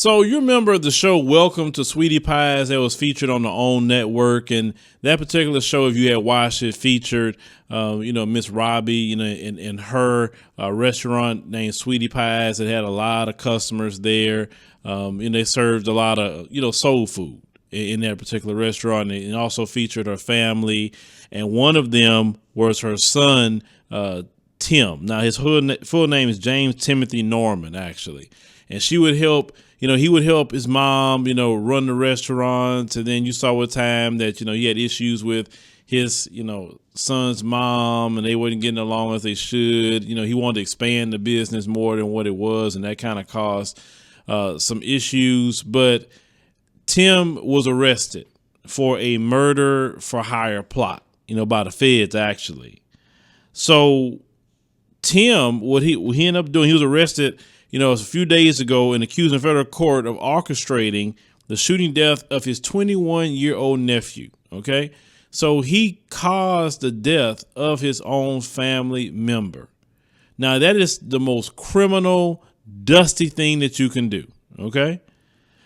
So you remember the show Welcome to Sweetie Pies that was featured on the OWN network, and that particular show, if you had watched it, featured, Miss Robbie, in her restaurant named Sweetie Pies. It had a lot of customers there, and they served a lot of, soul food in that particular restaurant, and also featured her family, and one of them was her son, Tim. Now his full name is James Timothy Norman, actually, and she would help. He would help his mom, run the restaurant. And then you saw a time that, he had issues with his, son's mom, and they wasn't getting along as they should. He wanted to expand the business more than what it was, and that kind of caused some issues. But Tim was arrested for a murder for hire plot, by the feds, actually. So Tim, what he ended up doing, he was arrested a few days ago and accused in federal court of orchestrating the shooting death of his 21-year-old nephew. Okay. So he caused the death of his own family member. Now that is the most criminal, dusty thing that you can do. Okay.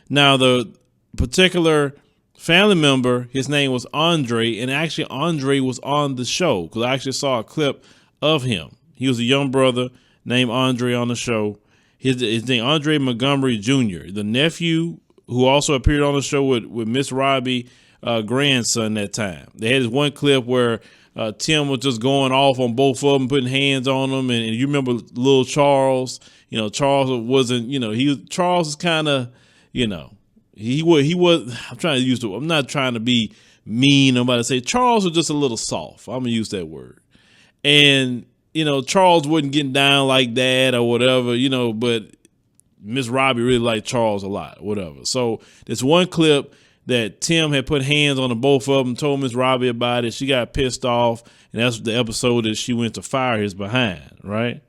Now the particular family member, his name was Andre, and actually Andre was on the show because I actually saw a clip of him. He was a young brother named Andre on the show. His name Andre Montgomery Jr., the nephew who also appeared on the show with Miss Robbie grandson that time. They had this one clip where Tim was just going off on both of them, putting hands on them. And you remember little Charles, Charles wasn't, Charles is kind of, he was, I'm not trying to be mean. I'm about to say Charles was just a little soft. I'm going to use that word. And, Charles wasn't getting down like that or whatever, but Miss Robbie really liked Charles a lot, whatever. So this one clip that Tim had put hands on the both of them, told Miss Robbie about it. She got pissed off, and that's the episode that she went to fire his behind, right?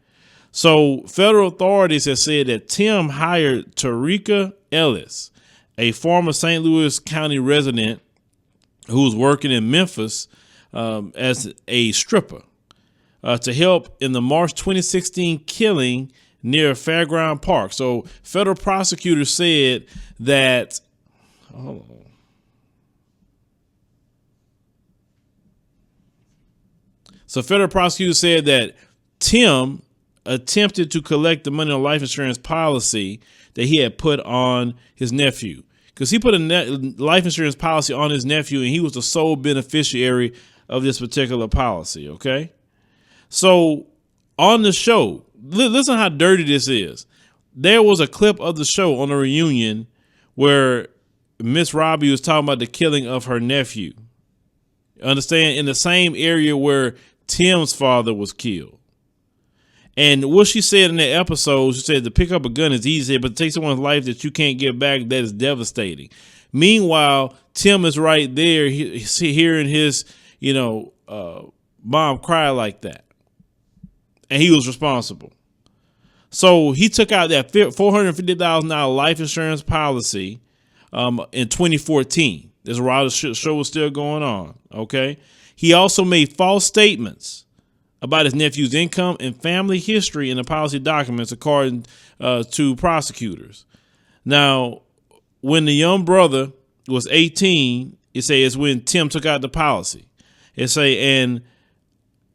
So federal authorities have said that Tim hired Tarika Ellis, a former St. Louis County resident who was working in Memphis as a stripper, to help in the March 2016 killing near Fairground Park. So federal prosecutors said that, Tim attempted to collect the money on life insurance policy that he had put on his nephew, because he put a life insurance policy on his nephew, and he was the sole beneficiary of this particular policy. Okay. So on the show, listen how dirty this is. There was a clip of the show on the reunion where Miss Robbie was talking about the killing of her nephew. Understand? In the same area where Tim's father was killed. And what she said in that episode, she said to pick up a gun is easy, but to take someone's life that you can't get back, that is devastating. Meanwhile, Tim is right there hearing his, mom cry like that. And he was responsible. So he took out that $450,000 life insurance policy in 2014. This while the show was still going on. Okay. He also made false statements about his nephew's income and family history in the policy documents, according to prosecutors. Now, when the young brother was 18, it says when Tim took out the policy. And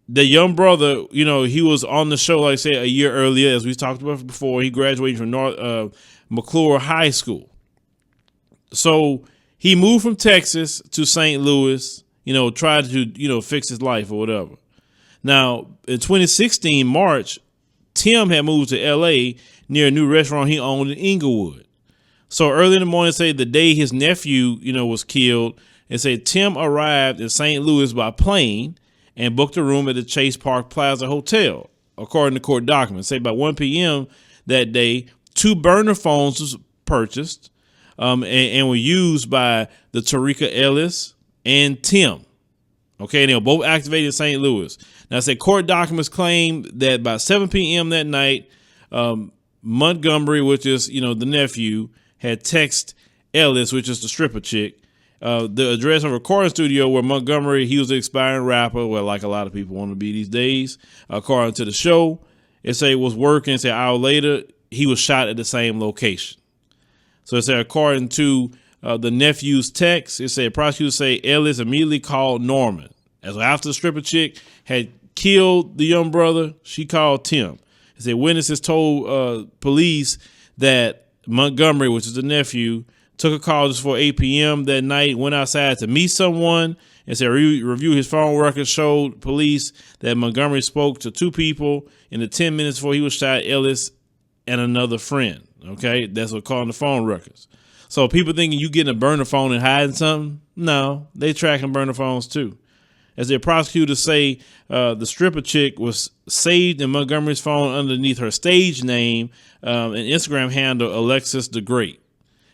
the young brother, he was on the show, like I said, a year earlier, as we talked about before. He graduated from McClure High School. So he moved from Texas to St. Louis, tried to, fix his life or whatever. Now, in 2016, March, Tim had moved to L.A. near a new restaurant he owned in Inglewood. So early in the morning, say the day his nephew, was killed, and say Tim arrived in St. Louis by plane and booked a room at the Chase Park Plaza Hotel, according to court documents. Say by 1 p.m. that day, 2 burner phones was purchased and were used by the Tarika Ellis and Tim. Okay, they were both activated in St. Louis. Now, say court documents claim that by 7 p.m. that night, Montgomery, which is, the nephew, had texted Ellis, which is the stripper chick, the address of a recording studio where Montgomery, he was the expiring rapper, well, like a lot of people want to be these days. According to the show, it say it was working. Say an hour later, he was shot at the same location. So it said, according to the nephew's text, it said prosecutors say Ellis immediately called Norman. As after the stripper chick had killed the young brother, she called Tim. It said witnesses told police that Montgomery, which is the nephew, took a call just before 8 p.m. that night, went outside to meet someone, and said review his phone records showed police that Montgomery spoke to two people in the 10 minutes before he was shot, Ellis and another friend. Okay, that's what called the phone records. So people thinking you getting a burner phone and hiding something? No, they tracking burner phones too. As the prosecutors say, the stripper chick was saved in Montgomery's phone underneath her stage name and Instagram handle, Alexis the Great.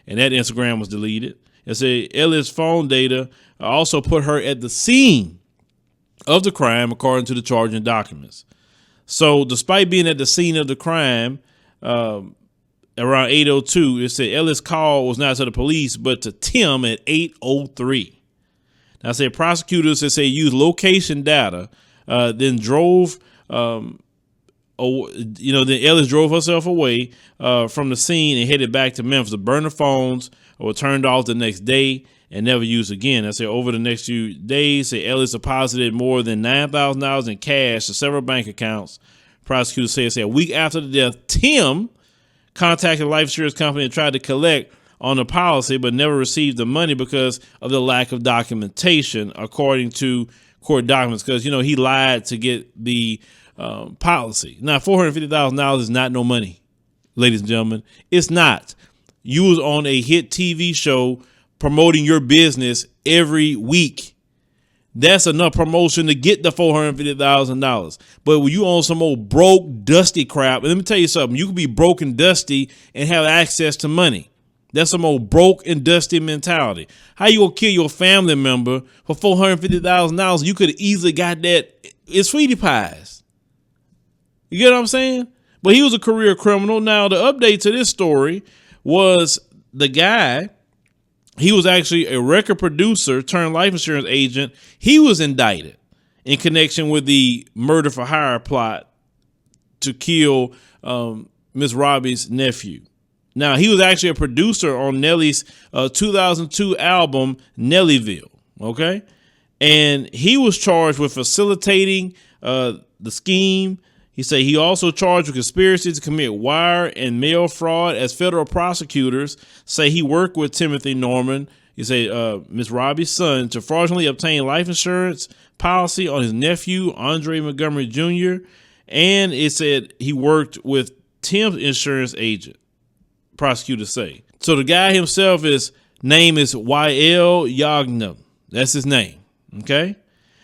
And that Instagram was deleted. It said Ellis' phone data also put her at the scene of the crime, according to the charging documents. So despite being at the scene of the crime, around 8:02, it said Ellis' call was not to the police, but to Tim at 8:03. Now, I said prosecutors that say used location data, then drove, then Ellis drove herself away from the scene and headed back to Memphis. The burner phones were turned off the next day and never used again. I said over the next few days, Ellis deposited more than $9,000 in cash to several bank accounts. Prosecutors say a week after the death, Tim contacted the life insurance company and tried to collect on the policy, but never received the money because of the lack of documentation, according to court documents, because, he lied to get the policy. Now, $450,000 is not no money, ladies and gentlemen. It's not. You was on a hit TV show promoting your business every week. That's enough promotion to get the $450,000. But when you own some old broke, dusty crap, and let me tell you something, you can be broke and dusty and have access to money. That's some old broke and dusty mentality. How you gonna kill your family member for $450,000? You could have easily got that in Sweetie Pies. You get what I'm saying? But he was a career criminal. Now, the update to this story was the guy, he was actually a record producer turned life insurance agent. He was indicted in connection with the murder for hire plot to kill Miss Robbie's nephew. Now, he was actually a producer on Nelly's 2002 album, Nellyville, okay? And he was charged with facilitating the scheme. He said he also charged with conspiracy to commit wire and mail fraud, as federal prosecutors say he worked with Timothy Norman, he said Miss Robbie's son, to fraudulently obtain life insurance policy on his nephew, Andre Montgomery Jr., and it said he worked with Tim's insurance agent. Prosecutors say. So the guy himself, his name is Y.L. Yagnam. That's his name. Okay.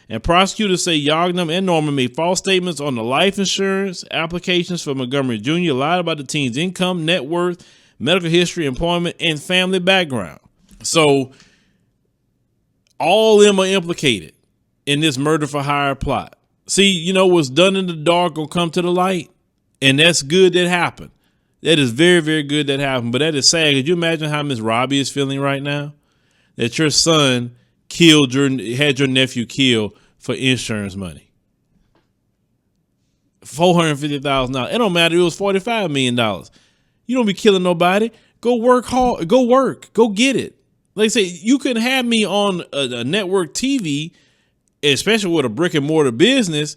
And prosecutors say Yagnam and Norman made false statements on the life insurance applications for Montgomery Jr., lied about the teen's income, net worth, medical history, employment, and family background. So all of them are implicated in this murder for hire plot. See, what's done in the dark will come to the light. And that's good that happened. That is very, very good that happened. But that is sad. Could you imagine how Miss Robbie is feeling right now? That your son had your nephew killed for insurance money. $450,000. It don't matter. It was $45 million. You don't be killing nobody. Go work hard. Go work. Go get it. Like I say, you couldn't have me on a network TV, especially with a brick and mortar business.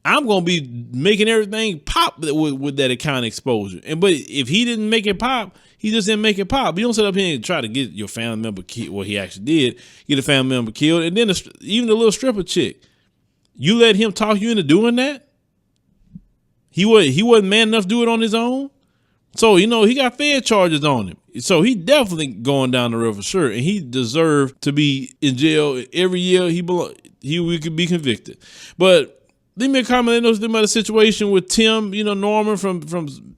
I'm going to be making everything pop with that account exposure. But if he didn't make it pop, he just didn't make it pop. You don't sit up here and try to get your family member killed. Well, he actually did get a family member killed. And then even the little stripper chick, you let him talk you into doing that? He wasn't man enough to do it on his own. So, he got Fed charges on him. So he definitely going down the road for sure. And he deserved to be in jail every year he could be convicted. But leave me a comment about the situation with Tim, Norman from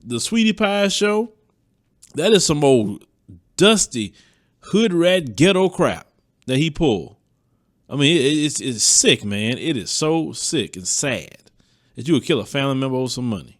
the Sweetie Pie show. That is some old dusty hood rat ghetto crap that he pulled. I mean, it's sick, man. It is so sick and sad that you would kill a family member over some money.